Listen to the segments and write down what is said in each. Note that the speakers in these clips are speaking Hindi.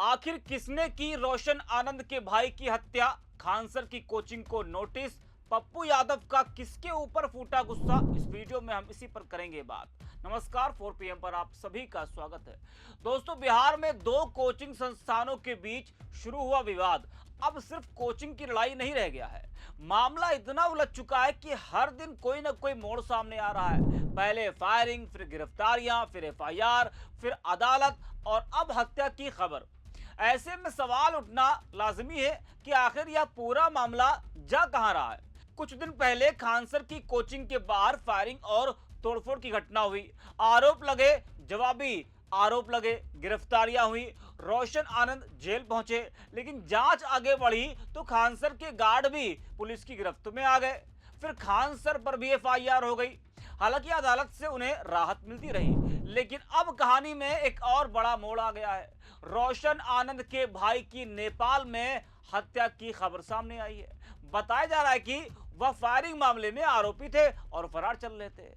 आखिर किसने की रोशन आनंद के भाई की हत्या? खान सर की कोचिंग को नोटिस। पप्पू यादव का किसके ऊपर फूटा गुस्सा? इस वीडियो में हम इसी पर करेंगे बात। नमस्कार, 4 PM पर आप सभी का स्वागत है। दोस्तों, बिहार में दो कोचिंग संस्थानों के बीच शुरू हुआ विवाद अब सिर्फ कोचिंग की लड़ाई नहीं रह गया है। मामला इतना उलझ चुका है कि हर दिन कोई ना कोई मोड़ सामने आ रहा है। पहले फायरिंग, फिर गिरफ्तारियां, फिर FIR, फिर अदालत और अब हत्या की खबर। ऐसे में सवाल उठना लाजमी है कि आखिर यह पूरा मामला जा कहां रहा है। कुछ दिन पहले खान सर की कोचिंग के बाहर फायरिंग और तोड़फोड़ की घटना हुई। आरोप लगे, जवाबी आरोप लगे, गिरफ्तारियां हुई, रोशन आनंद जेल पहुंचे। लेकिन जांच आगे बढ़ी तो खान सर के गार्ड भी पुलिस की गिरफ्त में आ गए। फिर खान सर पर भी FIR हो गई। हालांकि अदालत से उन्हें राहत मिलती रही, लेकिन अब कहानी में एक और बड़ा मोड़ आ गया है। रोशन आनंद के भाई की नेपाल में हत्या की खबर सामने आई है। बताया जा रहा है कि वह फायरिंग मामले में आरोपी थे और फरार चल रहे थे।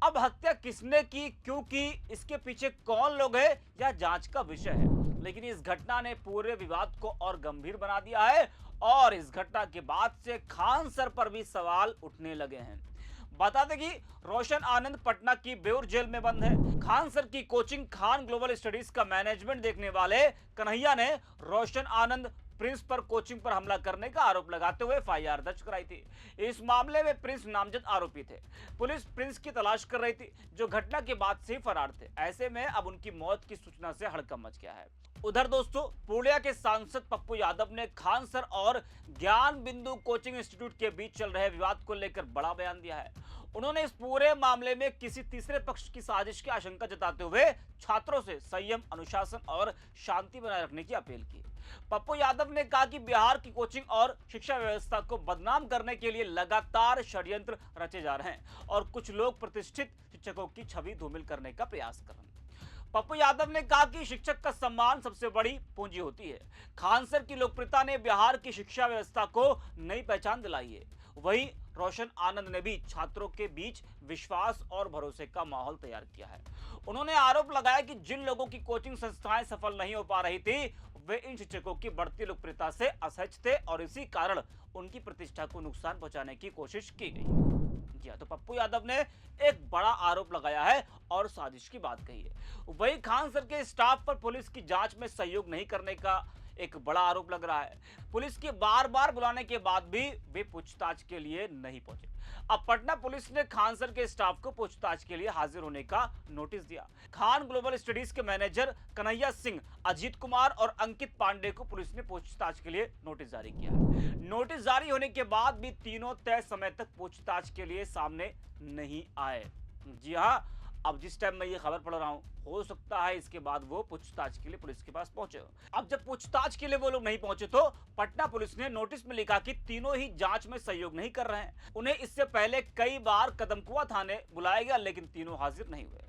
अब हत्या किसने की, क्यों की, इसके पीछे कौन लोग हैं, यह जांच का विषय है। लेकिन इस घटना ने पूरे विवाद को और गंभीर बना दिया है और इस घटना के बाद से खान सर पर भी सवाल उठने लगे हैं। बता दें कि रोशन आनंद पटना की बेउर जेल में बंद है। खान सर की कोचिंग खान ग्लोबल स्टडीज का मैनेजमेंट देखने वाले कन्हैया ने रोशन आनंद प्रिंस पर कोचिंग पर हमला करने का आरोप लगाते हुए FIR दर्ज कराई थी। इस मामले में प्रिंस नामजद आरोपी थे। पुलिस प्रिंस की तलाश कर रही थी, जो घटना के बाद से फरार थे। ऐसे में अब उनकी मौत की सूचना से हड़कंप मच गया है। उधर दोस्तों, पूर्णिया के सांसद पप्पू यादव ने खान सर और ज्ञान बिंदु कोचिंग इंस्टीट्यूट के बीच चल रहे विवाद को लेकर बड़ा बयान दिया है। उन्होंने इस पूरे मामले में किसी तीसरे पक्ष की साजिश की आशंका जताते हुए छात्रों से संयम, अनुशासन और शांति बनाए रखने की अपील की। पप्पू यादव ने कहा कि बिहार की कोचिंग और शिक्षा व्यवस्था को बदनाम करने के लिए लगातार षड्यंत्र रचे जा रहे हैं और कुछ लोग प्रतिष्ठित शिक्षकों की छवि धूमिल करने का प्रयास कर रहे हैं। पप्पू यादव ने कहा कि शिक्षक का सम्मान सबसे बड़ी पूंजी होती है। खान सर की लोकप्रियता ने बिहार की शिक्षा व्यवस्था को नई पहचान दिलाई है। वहीं रोशन आनंद ने भी छात्रों के बीच विश्वास और भरोसे का माहौल तैयार किया है। उन्होंने आरोप लगाया कि जिन लोगों की कोचिंग संस्थाएं सफल नहीं हो पा रही थी, वे इन शिक्षकों की बढ़ती लोकप्रियता से असहज थे और इसी कारण उनकी प्रतिष्ठा को नुकसान पहुंचाने की कोशिश की गई। जी हाँ, तो पप्पू यादव ने एक बड़ा आरोप लगाया है और साजिश की बात कही है। वहीं खान सर के स्टाफ पर पुलिस की जांच में सहयोग नहीं करने का एक बड़ा आरोप लग रहा है। पुलिस के बार बार बुलाने के बाद भी वे पूछताछ के लिए नहीं पहुंचे। अब पटना पुलिस ने खान सर के स्टाफ को पूछताछ के लिए हाजिर होने का नोटिस दिया। खान ग्लोबल स्टडीज के मैनेजर कन्हैया सिंह, अजीत कुमार और अंकित पांडे को पुलिस ने पूछताछ के लिए नोटिस जारी किया है। नोटिस जारी होने के बाद भी तीनों तय समय तक पूछताछ के लिए सामने नहीं आए। जी हाँ, अब जिस टाइम मैं ये खबर पढ़ रहा हूं, हो सकता है इसके बाद वो पूछताछ के लिए पुलिस के पास पहुंचे। अब जब पूछताछ के लिए वो लोग नहीं पहुंचे तो पटना पुलिस ने नोटिस में लिखा कि तीनों ही जांच में सहयोग नहीं कर रहे हैं। उन्हें इससे पहले कई बार कदमकुआं थाने बुलाया गया, लेकिन तीनों हाजिर नहीं हुए।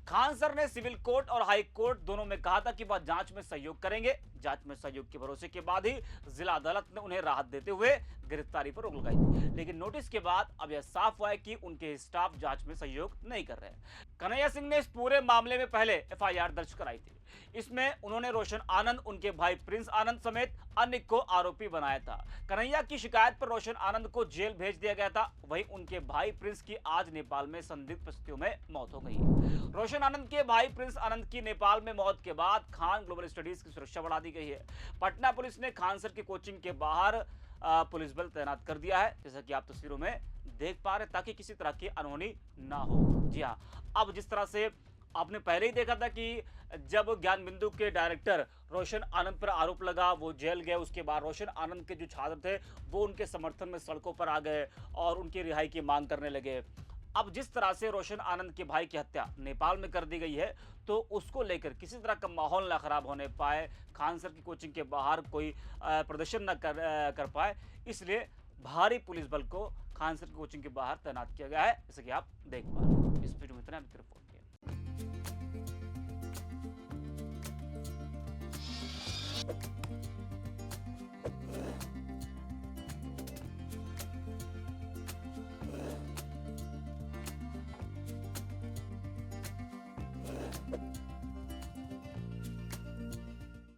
खान सर ने सिविल कोर्ट और हाई कोर्ट दोनों में कहा था कि वह जांच में सहयोग करेंगे। जांच में सहयोग के भरोसे के बाद ही जिला अदालत ने उन्हें राहत देते हुए गिरफ्तारी पर रोक लगाई थी। लेकिन नोटिस के बाद अब यह साफ हुआ है कि उनके स्टाफ जांच में सहयोग नहीं कर रहे हैं। कन्हैया सिंह ने इस पूरे मामले में पहले FIR दर्ज कराई थी। इसमें उन्होंने रोशन आनंद, उनके भाई प्रिंस आनंद समेत अन्य को आरोपी बनाया था। कन्हैया की शिकायत पर रोशन आनंद को जेल भेज दिया गया था। वहीं उनके भाई प्रिंस की आज नेपाल में संदिग्ध परिस्थितियों में मौत हो गई है। रोशन आनंद के भाई प्रिंस आनंद की नेपाल में मौत के बाद खान ग्लोबल स्टडीज की सुरक्षा बढ़ा दी गई है। पटना पुलिस ने खान सर की कोचिंग के बाहर पुलिस बल तैनात कर दिया है, जैसा कि आप तस्वीरों में देख पा रहे हैं, ताकि किसी तरह की अनहोनी ना हो। जी हाँ, अब जिस तरह से आपने पहले ही देखा था कि जब ज्ञान बिंदु के डायरेक्टर रोशन आनंद पर आरोप लगा, वो जेल गए। उसके बाद रोशन आनंद के जो छात्र थे वो उनके समर्थन में सड़कों पर आ गए और उनकी रिहाई की मांग करने लगे। अब जिस तरह से रोशन आनंद के भाई की हत्या नेपाल में कर दी गई है, तो उसको लेकर किसी तरह का माहौल ना खराब होने पाए, खान सर की कोचिंग के बाहर कोई प्रदर्शन न कर पाए, इसलिए भारी पुलिस बल को खान सर की कोचिंग के बाहर तैनात किया गया है, जैसे कि आप देख पा रहे हैं। इस वीडियो में इतना।